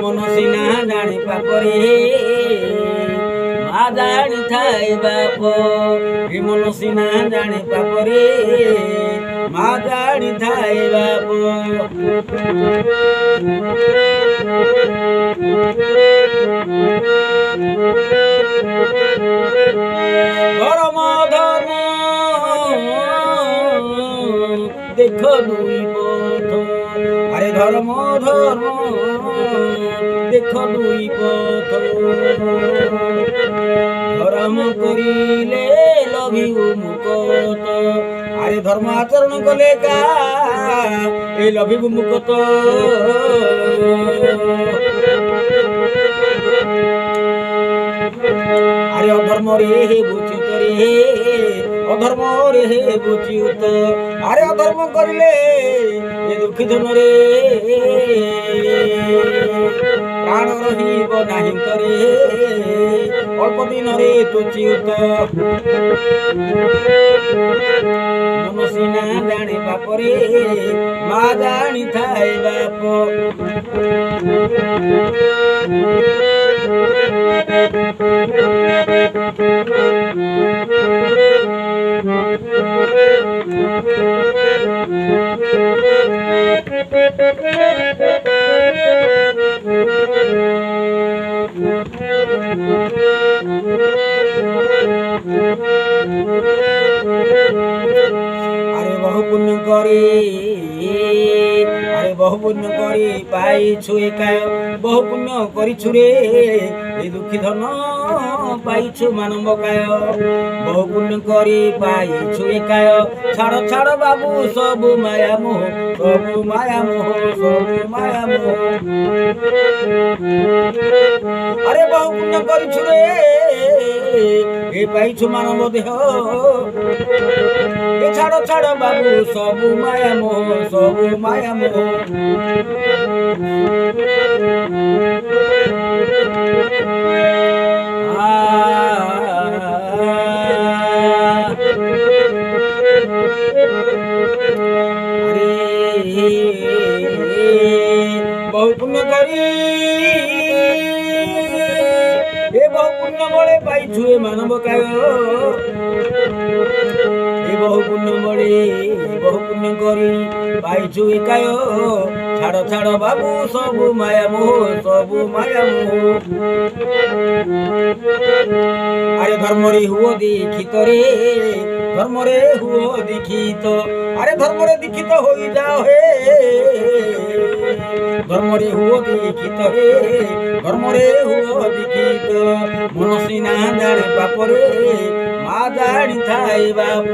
মন সিনা জানি পাপরে মা জানি থাই বাপ মন সিনা জানি পাপরে মা জানি থাই বাপ ধর্ম ধর্ম দেখ দুই পথ আরে ধর্ম ধর্ম দেখ দুই পথ ধর্ম করিলে লভিবু মুকত আরে ধর্ম আচরণ কলে কা এই লভিবু মুকত আরে অধর্ম রে বুঝিত রে অধর্ম রে বুঝিত আরে অধর্ম করিলে এ দুঃখী ধন রে প্রাণ রহিব নাহি তরে অল্প দিনরে তুচ্ছিত মন সিনা জানে বাপরে মা জানি থাই বাপ আরে বহু পুণ্য করে আরে বহু পুণ্য করে পাইছু একায় বহু পুণ্য করিছু রে এই দুঃখী ধন পাইছু মানব কায় বহু পুণ্য করে পাইছু একায় ছাড় ছাড় বাবু সবু মায়া মোহ সবু মায়া মোহ সবু মায়া মোহ আরে বহু পুণ্য করিছু রে এ পাইছু মানব দেহ এ ছাড় ছাড় বাবু সবু মায়া মোহ সবু মায়া মোহ বহু পুণ্য করি এ বহু পুণ্য বলে পাইছু এ মানব কায় এ বহু পুণ্য বলে বহু পুণ্য করি পাইছু একায় ছাড় ছাড় বাবু সবু মায়া মোহ সবু মায়া মোহ আরে ধর্মরে হুও দীক্ষিত রে ধর্মরে হুও দীক্ষিত আরে ধর্মরে দীক্ষিত হই যাও হে ধর্মরে হুও দীক্ষিত হে ধর্মরে হুও দীক্ষিত মন সিনা জানে বাপরে মা জানি থাই বাপ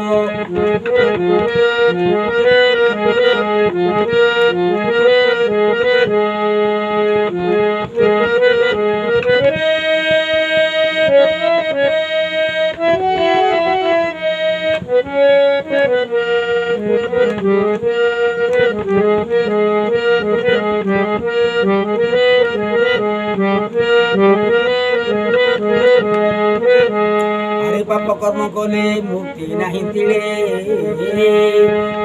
আরে পাপ কর্ম কলে মুক্তি নাহি তিলে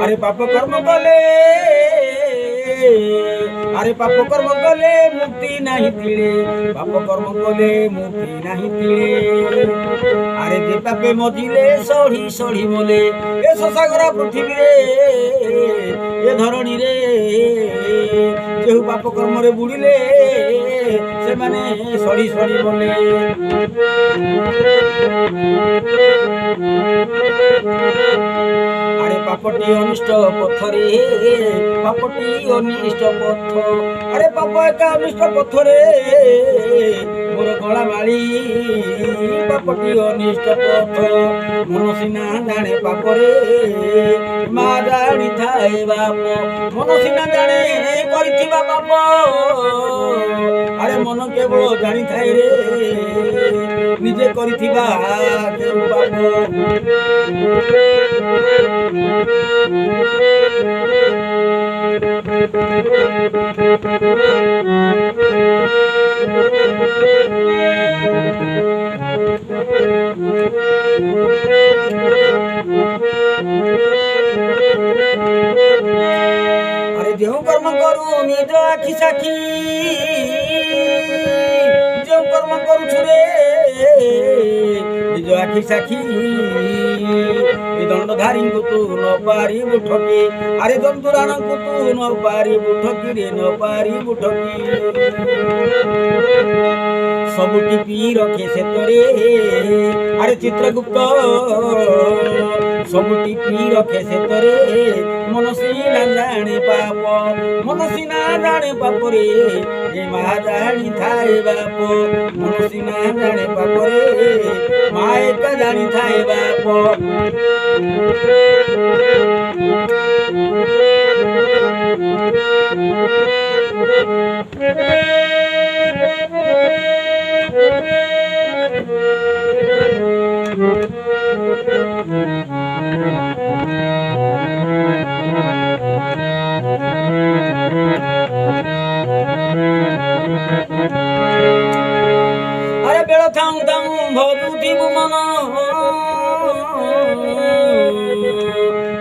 আরে পাপ কর্ম কলে আরে পাপ কর্ম কলে মুক্তি নাহি তিলে পাপ কর্ম কলে মুক্তি নাহি তিলে আরে যে পাপে মজিলে সঢ়ি সঢ়ি মলে এ শশাগরা পৃথিবীরে এ ধরণীরে কেউ পাপ কর্মরে বুড়িলে সেমানে সঢ়ি সঢ়ি মলে আরে পাপটি অনিষ্ট পথরে পাপটি অনিষ্ট পথ আরে পাপ একা অনিষ্ট পথরে মোর গলা মাড়ি পাপটি অনিষ্ট পথ মন সিনা জানে পাপরে মা জানি থাই বাপ মন সিনা জানে করিଥିବା পাপ আরে মন কেবল জানি থাই রে নিজে করিଥିବା কেউ পাপ আরে যেউ কর্ম করু নিজ আখি সাক্ষী যেউ কর্ম করুছু রে নিজ আখি সাক্ষী এ দণ্ডধারীଙ୍କୁ ତୁ ନ ପାରିବୁ ଠକି ଆରେ ଜନ୍ତୁରାଣଙ୍କୁ ତୁ ନ ପାରିବୁ ଠକି ରେ ନ ପାରିବୁ ଠକି ସବୁ ଟିପି ରଖେ ସେତରେ ଆରେ ଚିତ୍ରଗୁପ୍ତ ସବୁ ଟିପି ରଖେ ସେତରେ ମନ ସିନା ଜାଣେ ପାପ ମନ ସିନା ଜାଣେ ପାପରେ ଏ ମା ଜାଣିଥାଏ ବାପ ମନ ସିନା ଜାଣେ ପାପରେ ମା ଏକା ଜାଣିଥାଏ ବାପ আরে বেড়া থাউ থাউ ভজুথিব মন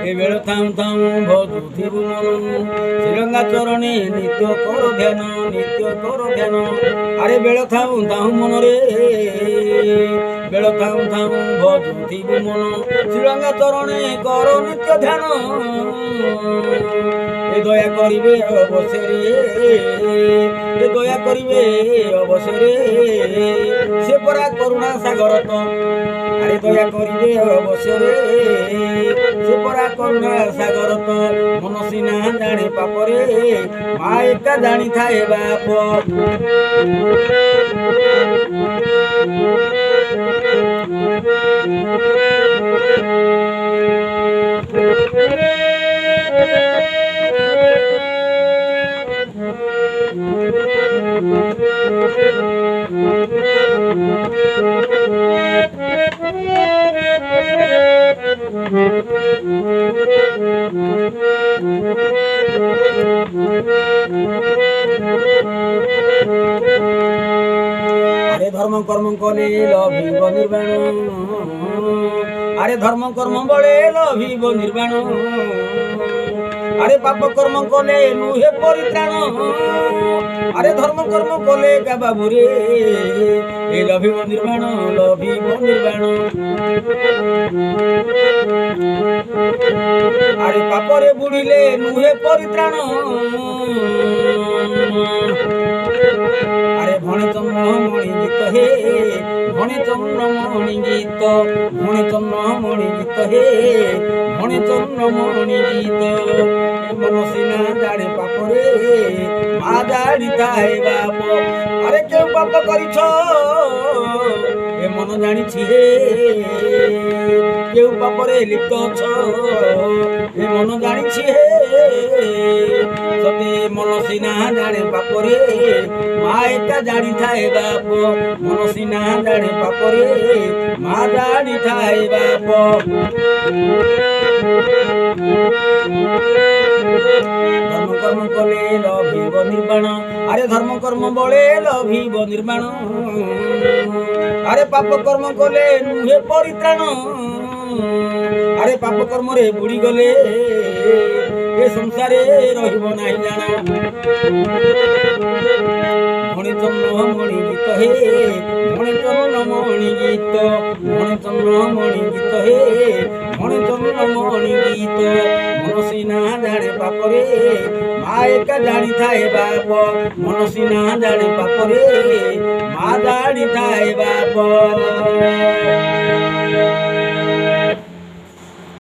এ বেড়া থাউ থাউ ভজুথিব মন শ্রীরঙ্গা চরণে নিত্য কর ধ্যান নিত্য কর ধ্যান আরে বেড়া থাউ থাউ মনরে বেড়া থাউ থাউ ভজুথিব মন শ্রীরঙ্গা চরণে কর নিত্য ধ্যান এ দয়া করিবে অবসরে এ দয়া করিবে অবসরে সে পরা করুণা সাগর তো আরে দয়া করিবে অবসরে সে পরা করুণা সাগর তো মন সিনা জানে পাপরে মা একা জানি থাকে বাপ আরে ধর্ম কর্ম কলে লভিব নির্বাণ আরে ধর্ম কর্ম বলে লভিব নির্বাণ আরে পাপ কর্ম কলে নুহে পরিত্রাণ আরে ধর্ম কর্ম কলে গাবাবুরে এ লভিব নির্বাণ লভিব নির্বাণ আরে পাপরে বুড়িলে নুহে পরিত্রাণ আরে ভণে চন্দ্র মণি গীত হে ভণে চন্দ্র মণি গীত ভণে চন্দ্র মণি গীত হে ভণে চন্দ্র মণি গীত মন সিনা জানে পাপরে মা জানিଥାଏ বাপ আরে কেউ পাপ করিছ এ মন জানিছি হে কেউ পাপরে লিপ্ত অছ এ মন জানিছি হে সতে মন সিনা জানে পাপরে মা একা জানিଥାଏ বাপ মন সিনা জানে পাপরে মা জানিଥାଏ বাপ ধর্ম কর্ম কলে লভিব নির্বাণ আরে ধর্ম কর্ম বলে লভিব নির্বাণ আরে পাপ কর্ম কলে নুহে পরিত্রাণ আরে পাপ কর্মরে বুড়ি গলে এ সংসারে রহিব নাই জানা ভণে চন্দ্র মণি গীত হে ভণে চন্দ্র মণি গীত ভণে চন্দ্র মণি গীত হে ভণে চন্দ্র মণি গীত মন সিনা জানে পাপরে মা একা জানিଥାଏ বাপ মন সিনা জানে পাপরে মা জানিଥାଏ বাপ